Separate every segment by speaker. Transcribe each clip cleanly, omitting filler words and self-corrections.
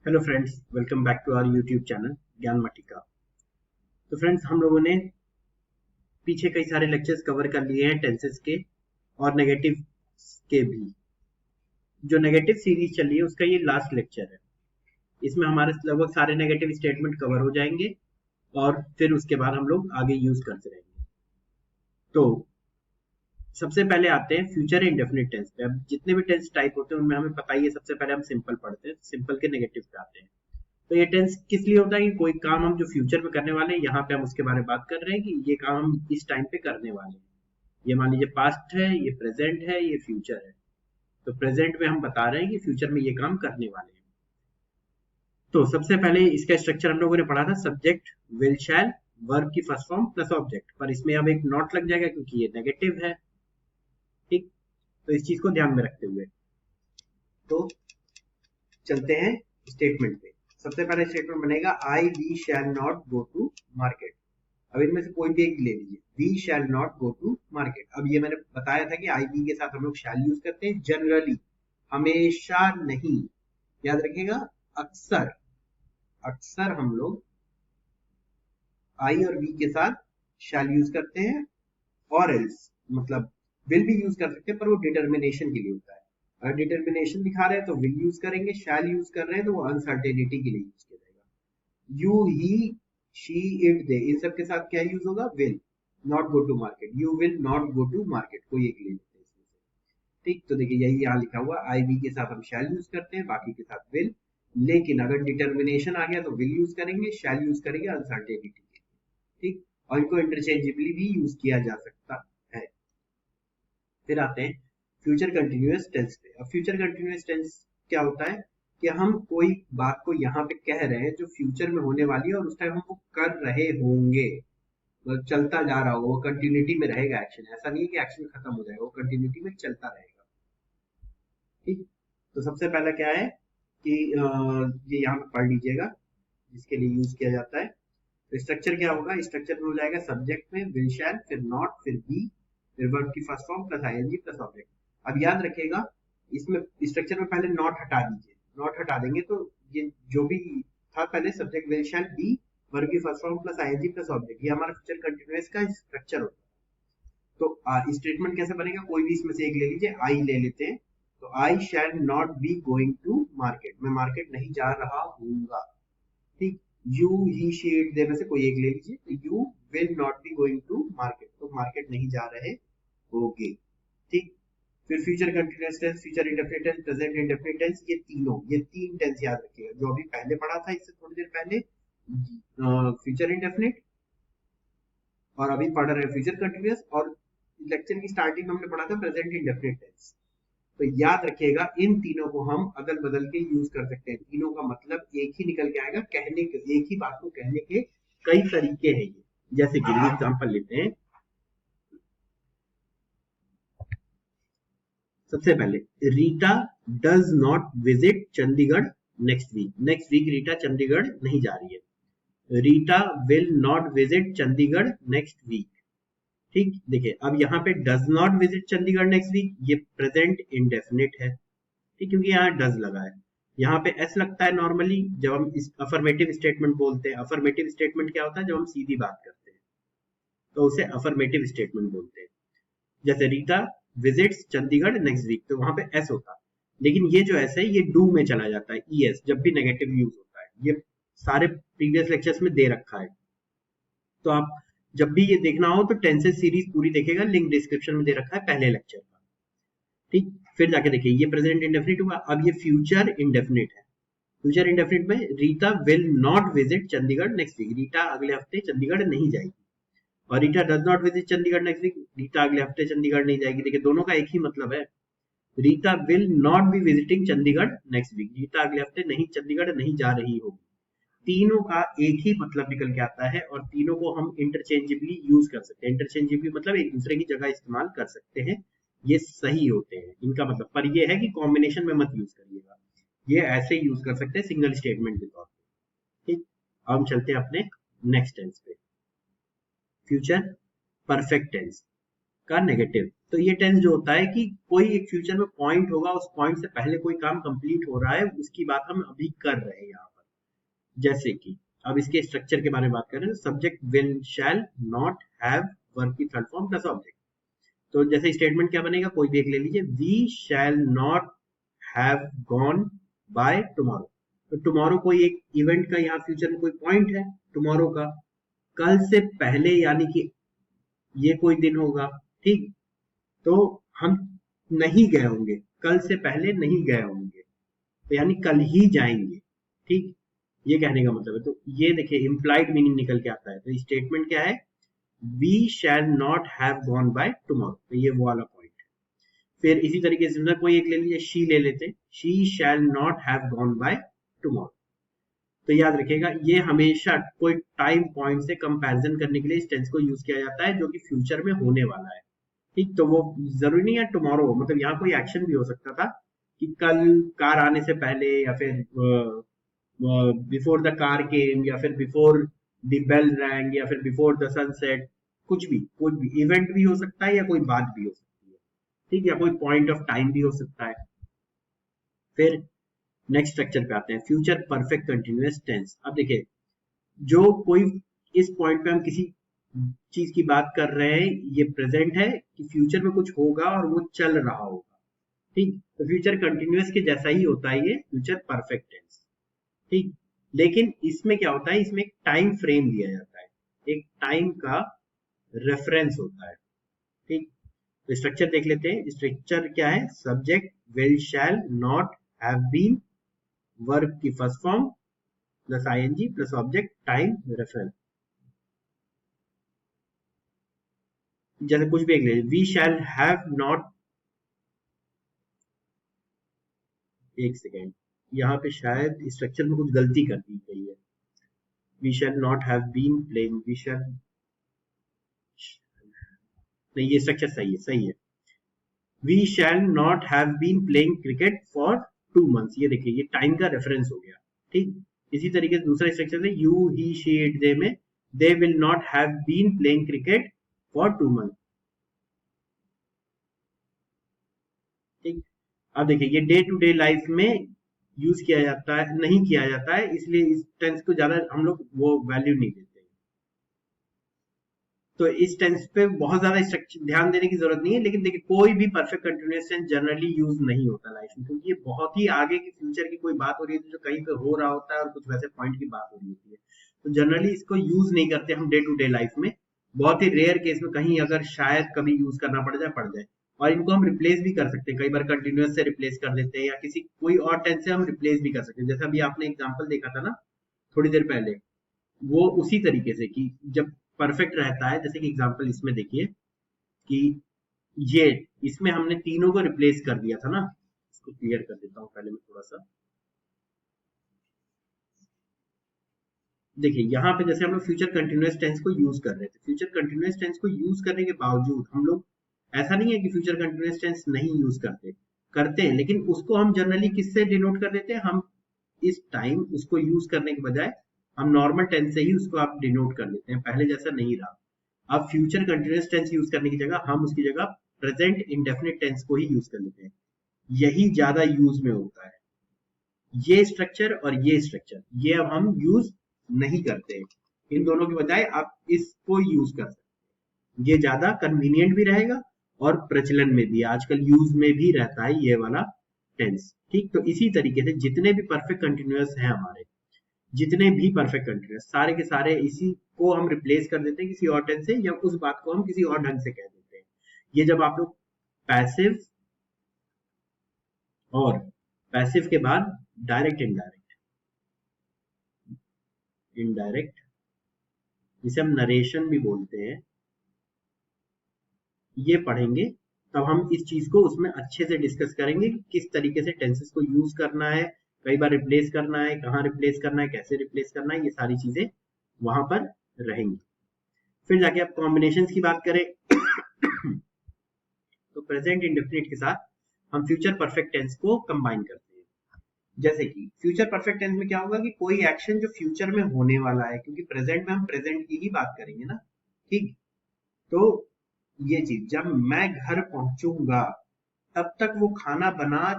Speaker 1: Hello friends, welcome back to our YouTube channel Gyan Matika. तो friends, हम लोगों ने पीछे कई सारे लेक्चर्स कवर कर लिए हैं टेंसेस के और नेगेटिव के भी। जो नेगेटिव सीरीज चल रही है उसका ये लास्ट लेक्चर है। इसमें हमारे लगभग सारे नेगेटिव स्टेटमेंट कवर हो जाएंगे और फिर उसके बाद हम लोग आगे यूज करते रहेंगे। तो सबसे पहले आते हैं फ्यूचर इंडेफिनिट टेंस पे। अब जितने भी टेंस टाइप होते हैं उनमें हमें पता ही है, सबसे पहले हम सिंपल पढ़ते हैं, सिंपल के नेगेटिव पे आते हैं। तो ये टेंस किस लिए होता है कि कोई काम हम जो फ्यूचर में करने वाले हैं, यहाँ पे हम उसके बारे में बात कर रहे हैं कि ये काम हम इस टाइम पे करने वाले हैं। ये मान लीजिए पास्ट है, ये प्रेजेंट है, ये फ्यूचर है। तो प्रेजेंट में हम बता रहे हैं कि फ्यूचर में ये काम करने वाले हैं। तो सबसे पहले इसका स्ट्रक्चर हम लोगों ने पढ़ा था, सब्जेक्ट, विल, शैल, वर्ब की फर्स्ट फॉर्म प्लस ऑब्जेक्ट। पर इसमें अब एक नॉट लग जाएगा क्योंकि ये नेगेटिव है। ठीक, तो इस चीज को ध्यान में रखते हुए तो चलते हैं स्टेटमेंट पे। सबसे पहले स्टेटमेंट बनेगा I we shall not go to market. अब इनमें से कोई भी एक ले लीजिए, we shall not go to market. अब ये मैंने बताया था कि आई वी के साथ हम लोग शैल यूज करते हैं जनरली, हमेशा नहीं। याद रखिएगा, अक्सर अक्सर हम लोग आई और वी के साथ शैल यूज करते हैं, और एल्स मतलब विल भी यूज कर सकते हैं, पर वो डिटर्मिनेशन के लिए होता है। अगर डिटर्मिनेशन दिखा रहे हैं तो विल यूज करेंगे, शैल यूज कर रहे हैं तो वो अनसर्टेनिटी के लिए यूज किया जाएगा। You, he, she, it, they, इन सब के साथ क्या यूज होगा? Will not go to market. You will not go to market, कोई एक ले लेते हैं इसमें से। ठीक, तो देखिए यही यहाँ लिखा हुआ, आई वी के साथ हम शैल यूज करते हैं, बाकी के साथ विल। लेकिन अगर डिटर्मिनेशन आ गया तो विल यूज करेंगे, शैल यूज करेंगे अनसर्टेनिटी के लिए। ठीक, और इनको इंटरचेंजेबली भी यूज किया जा सकता है। फिर आते हैं फ्यूचर कंटिन्यूअस टेंस पे। अब फ्यूचर कंटिन्यूअस टेंस क्या होता है कि हम कोई बात को यहाँ पे कह रहे हैं जो फ्यूचर में होने वाली है और उस टाइम हम वो कर रहे होंगे, मतलब चलता जा रहा होगा, वो कंटिन्यूटी में रहेगा एक्शन। ऐसा नहीं है कि एक्शन खत्म हो जाएगा, वो कंटिन्यूटी में चलता रहेगा। ठीक, तो सबसे पहला क्या है कि ये यहाँ पे पढ़ लीजिएगा जिसके लिए यूज किया जाता है। तो स्ट्रक्चर क्या होगा? स्ट्रक्चर में हो जाएगा सब्जेक्ट में विल शैल, फिर नॉट, फिर बी, फिर वर्ब की first form plus ING plus object. अब याद रखिएगा, इसमें स्ट्रक्चर में पहले नॉट हटा दीजिए। नॉट हटा देंगे तो ये जो भी था पहले, subject will shall be, verb की first form plus ING plus object, ये हमारा फ्यूचर कंटीन्यूअस का स्ट्रक्चर होता है। तो स्टेटमेंट कैसे बनेगा? कोई भी इसमें से एक ले लीजिए, आई ले लेते हैं। तो I shall not be going to market, मैं मार्केट नहीं जा रहा हूँगा। ठीक, you, he, she, it, they में से कोई एक ले लीजिए। तो you will not be going to market, तो मार्केट नहीं जा रहे होगे। ठीक, फिर future continuous tense, future indefinite tense, present indefinite tense, ये तीनों, ये तीन टेंस याद रखिएगा जो अभी पहले पढ़ा था इससे थोड़ी देर पहले, फ्यूचर इंडेफिनिट, और अभी पढ़ रहे हैं फ्यूचर कंटीन्यूअस, और लेक्चर की स्टार्टिंग में हमने पढ़ा था प्रेजेंट इंडेफिनिट टेंस। तो याद रखिएगा, इन तीनों को हम अदल बदल के यूज कर सकते हैं। तीनों का मतलब एक ही निकल के आएगा, कहने के, एक ही बात को कहने के कई तरीके हैं ये। जैसे कि एग्जांपल लेते हैं, सबसे पहले Rita does not visit Chandigarh next week. Next week Rita Chandigarh नहीं जा रही है। Rita will not visit Chandigarh next week. ठीक, देखिए अब यहाँ पे does not visit Chandigarh next week, ये प्रेजेंट इंडेफिनिट है। ठीक, क्योंकि यहाँ डज लगा है। यहाँ पे एस लगता है नॉर्मली जब हम इस अफर्मेटिव स्टेटमेंट बोलते हैं। अफर्मेटिव स्टेटमेंट क्या होता है? जब हम सीधी बात करते हैं तो उसे अफर्मेटिव स्टेटमेंट बोलते हैं। जैसे Rita visits Chandigarh next week, तो वहां पे एस होता है। लेकिन ये जो एस है ये डू में चला जाता है, ई एस, जब भी नेगेटिव यूज होता है। ये सारे प्रीवियस लेक्चर्स में दे रखा है। तो आप जब भी ये देखना हो तो टेंसेस सीरीज पूरी देखेगा, लिंक डिस्क्रिप्शन में दे रखा है पहले लेक्चर का। ठीक, फिर जाके देखिए ये प्रेजेंट इंडेफिनिट हुआ। अब ये फ्यूचर इंडेफिनिट है। फ्यूचर इंडेफिनिट में Rita will not visit Chandigarh next week, Rita अगले हफ्ते चंडीगढ़ नहीं जाएगी। और Rita does not visit Chandigarh next week, Rita अगले हफ्ते चंडीगढ़ नहीं जाएगी। देखिए दोनों का एक ही मतलब है। Rita will not be visiting Chandigarh next week, Rita अगले हफ्ते नहीं चंडीगढ़ नहीं जा रही होगी। तीनों का एक ही मतलब निकल के आता है और तीनों को हम इंटरचेंजेबली यूज कर सकते हैं। इंटरचेंजेबली मतलब एक दूसरे की जगह इस्तेमाल कर सकते हैं, ये सही होते हैं इनका मतलब। पर ये है कि कॉम्बिनेशन में मत यूज करिएगा, ये ऐसे यूज कर सकते हैं सिंगल स्टेटमेंट के तौर पे। ठीक, अब हम चलते हैं अपने नेक्स्ट टेंस पे, फ्यूचर परफेक्ट टेंस। का नेगेटिव। तो ये टेंस जो होता है कि कोई एक फ्यूचर में पॉइंट होगा, उस पॉइंट से पहले कोई काम कंप्लीट हो रहा है, उसकी बात हम अभी कर रहे हैं यहाँ पर। जैसे कि अब इसके स्ट्रक्चर के बारे में बात करें, subject will shall not have verb की थर्ड फॉर्म प्लस ऑब्जेक्ट। तो जैसे स्टेटमेंट क्या बनेगा, कोई भी एक ले लीजिए, we shall not have gone by tomorrow. तो टुमारो कोई एक इवेंट का यहाँ फ्यूचर में कोई पॉइंट है टुमारो का, कल से पहले यानी कि ये कोई दिन होगा, ठीक। तो हम नहीं गए होंगे, कल से पहले नहीं गए होंगे, तो यानी कल ही जाएंगे, ठीक। ये कहने का मतलब है। तो ये देखिए इम्प्लाइड मीनिंग निकल के आता है। तो स्टेटमेंट क्या है, we shall not have gone by tomorrow, तो ये वो वाला पॉइंट है। फिर इसी तरीके से कोई एक ले लीजिए, शी ले लेते, she shell not have gone by tomorrow. तो याद रखिएगा ये हमेशा कोई टाइम पॉइंट से कंपैरिजन करने के लिए इस टेंस को यूज किया जाता है जो कि फ्यूचर में होने वाला है, ठीक। तो वो जरूरी नहीं है टुमारो, मतलब यहाँ कोई एक्शन भी हो सकता था कि कल कार आने से पहले, या फिर बिफोर द कार केम, या फिर बिफोर द बेल रैंग, या फिर बिफोर द सनसेट। कुछ भी इवेंट भी हो सकता है या कोई बात भी हो सकती है, ठीक, या कोई पॉइंट ऑफ टाइम भी हो सकता है। फिर नेक्स्ट स्ट्रक्चर पे आते हैं, फ्यूचर परफेक्ट कंटिन्यूअस टेंस। अब देखिए जो कोई इस पॉइंट पे हम किसी चीज की बात कर रहे हैं, ये प्रेजेंट है कि फ्यूचर में कुछ होगा और वो चल रहा होगा, ठीक। तो फ्यूचर कंटिन्यूअस के जैसा ही होता है ये फ्यूचर परफेक्ट टेंस, ठीक। लेकिन इसमें क्या होता है, इसमें एक टाइम फ्रेम दिया जाता है, एक टाइम का रेफरेंस होता है, ठीक। तो स्ट्रक्चर देख लेते हैं। स्ट्रक्चर क्या है, subject will shall not have been, verb की first form plus ING plus object time reference. जैसे कुछ भी एक ले, वी शैल हैव नॉट, एक सेकेंड, यहाँ पे शायद स्ट्रक्चर में कुछ गलती कर दी गई है। We shall not have been playing, we shall, नहीं ये स्ट्रक्चर सही है। We shall not have been playing cricket for 2 months। ये देखिए ये टाइम का रेफरेंस हो गया, ठीक। इसी तरीके से दूसरा स्ट्रक्चर है, you he she it they में, they will not have been playing cricket for 2 months, ठीक। अब देखिए ये डे टू डे लाइफ में यूज किया जाता है, नहीं किया जाता है, इसलिए इस टेंस को ज्यादा हम लोग वो वैल्यू नहीं देते। तो इस टेंस पे बहुत ज्यादा ध्यान देने की जरूरत नहीं है। लेकिन देखिए कोई भी perfect continuous tense generally use नहीं होता लाइफ में, क्योंकि ये बहुत ही आगे की फ्यूचर की कोई बात हो रही है जो कहीं पे हो रहा होता है और कुछ वैसे पॉइंट की बात हो रही होती है। तो जनरली इसको यूज नहीं करते हम डे टू डे लाइफ में। बहुत ही रेयर केस में कहीं अगर शायद कभी यूज करना पड़ जाए। और इनको हम रिप्लेस भी कर सकते हैं, कई बार कंटिन्यूअस से रिप्लेस कर देते हैं, या किसी कोई और टेंस से हम रिप्लेस भी कर सकते हैं। जैसे अभी आपने एग्जाम्पल देखा था ना थोड़ी देर पहले, वो उसी तरीके से कि जब परफेक्ट रहता है, जैसे कि एग्जांपल इसमें देखिए कि ये इसमें हमने तीनों को रिप्लेस कर दिया था ना। इसको क्लियर कर देता हूं पहले मैं थोड़ा सा। देखिए यहाँ पे जैसे हम लोग फ्यूचर कंटिन्यूअस टेंस को यूज कर रहे थे, फ्यूचर कंटिन्यूअस टेंस को यूज करने के बावजूद हम लोग, ऐसा नहीं है कि फ्यूचर कंटिन्यूअस टेंस नहीं यूज करते, करते हैं, लेकिन उसको हम जनरली किससे डिनोट कर देते हैं, हम इस टाइम उसको यूज करने के बजाय हम नॉर्मल टेंस से ही उसको आप डिनोट कर लेते हैं, पहले जैसा नहीं रहा। अब फ्यूचर कंटिन्यूअस टेंस यूज करने की जगह हम उसकी जगह प्रेजेंट इंडेफिनिट टेंस को ही यूज कर लेते हैं। यही ज्यादा यूज में होता है, ये स्ट्रक्चर और ये स्ट्रक्चर, ये अब हम यूज नहीं करते। इन दोनों के बजाय आप इसको यूज कर सकते हैं, ये ज्यादा कन्वीनियंट भी रहेगा और प्रचलन में भी आजकल यूज में भी रहता है ये वाला टेंस, ठीक। तो इसी तरीके से जितने भी परफेक्ट कंटिन्यूअस हैं हमारे, जितने भी परफेक्ट कंटिन्यूअस सारे के सारे इसी को हम रिप्लेस कर देते हैं किसी और टेंस से, या उस बात को हम किसी और ढंग से कह देते हैं। ये जब आप लोग पैसिव और पैसिव के बाद डायरेक्ट इनडायरेक्ट, जिसे हम नरेशन भी बोलते हैं, ये पढ़ेंगे, तब हम इस चीज को उसमें अच्छे से डिस्कस करेंगे कि किस तरीके से टेंसेस को यूज करना है, कई बार रिप्लेस करना है, कहाँ रिप्लेस करना है, कैसे रिप्लेस करना है, ये सारी चीजें वहां पर रहेंगी। फिर जाके आप कॉम्बिनेशन की बात करें तो प्रेजेंट इंडेफिनिट के साथ हम फ्यूचर परफेक्ट टेंस को कंबाइन करते हैं। जैसे कि फ्यूचर परफेक्ट टेंस में क्या होगा कि कोई एक्शन जो फ्यूचर में होने वाला है, क्योंकि प्रेजेंट में हम प्रेजेंट की ही बात करेंगे ना, ठीक। तो ये चीज जब मैं घर पहुंचूंगा तब तक वो खाना बना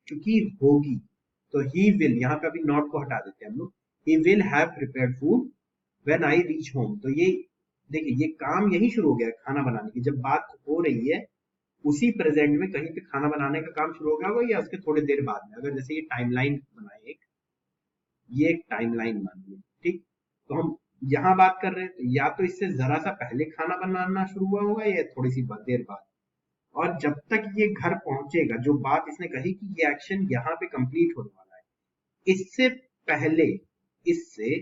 Speaker 1: चुकी होगी। तो ही विल, यहाँ पे अभी नॉट को हटा देते हैं हम लोग, he will have prepared food when I reach home. तो ये देखिए ये काम यही शुरू हो गया खाना बनाने की, जब बात हो रही है उसी प्रेजेंट में कहीं पे खाना बनाने का काम शुरू हो गया होगा या उसके थोड़ी देर बाद में। अगर जैसे ये टाइमलाइन बनाए एक, ये एक टाइमलाइन मान ली, ठीक, तो हम यहाँ बात कर रहे हैं तो या तो इससे जरा सा पहले खाना बनाना शुरू हुआ होगा या थोड़ी सी देर बाद। और जब तक ये घर पहुंचेगा, जो बात इसने कही कि ये एक्शन यहाँ पे कंप्लीट होने वाला है, इससे पहले, इससे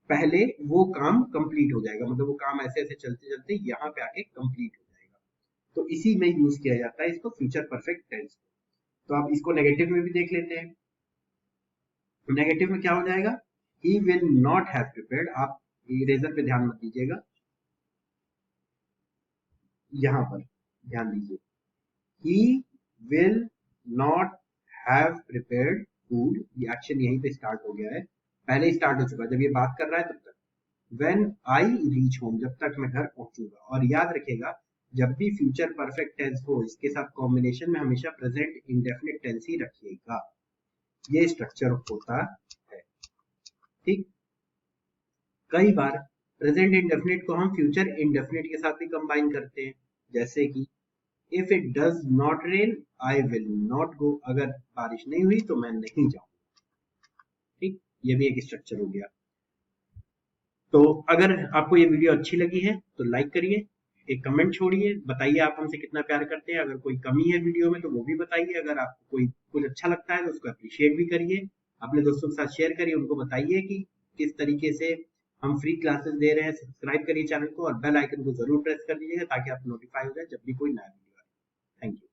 Speaker 1: पहले वो काम कंप्लीट हो जाएगा, मतलब वो काम ऐसे ऐसे चलते चलते यहाँ पे आके कंप्लीट हो जाएगा। तो इसी में यूज किया जाता है इसको फ्यूचर परफेक्ट टेंस। तो आप इसको नेगेटिव में भी देख लेते हैं। नेगेटिव में क्या हो जाएगा, he will not have prepared. आप इरेजर पे ध्यान मत दीजिएगा, यहां पर ध्यान दीजिए, he will not have prepared food. ये एक्शन यहीं पे स्टार्ट हो गया है, पहले ही स्टार्ट हो चुका है जब ये बात कर रहा है तब तक। व्हेन आई रीच होम, जब तक मैं घर पहुंचूंगा। और याद रखिएगा जब भी फ्यूचर परफेक्ट टेंस हो इसके साथ कॉम्बिनेशन में हमेशा प्रेजेंट इंडेफिनिट टेंस ही रखिएगा, ये स्ट्रक्चर होता है, ठीक। कई बार प्रेजेंट इंडेफिनिट को हम फ्यूचर इंडेफिनिट के साथ भी कंबाइन करते हैं, जैसे कि if it does not rain I will not गो। अगर बारिश नहीं हुई तो मैं नहीं जाऊंगा, ठीक। ये भी एक स्ट्रक्चर हो गया। तो अगर आपको ये वीडियो अच्छी लगी है तो लाइक करिए, एक कमेंट छोड़िए, बताइए आप हमसे कितना प्यार करते हैं। अगर कोई कमी है वीडियो में तो वो भी बताइए। अगर आपको कोई कुछ अच्छा लगता है तो उसको अप्रिशिएट भी करिए, अपने दोस्तों के साथ शेयर करिए, उनको बताइए कि किस तरीके से हम फ्री क्लासेस दे रहे हैं। सब्सक्राइब करिए चैनल को और बेल आइकन को जरूर प्रेस कर दीजिएगा ताकि आप नोटिफाई हो जाए जब भी कोई नया वीडियो आए। Thank you.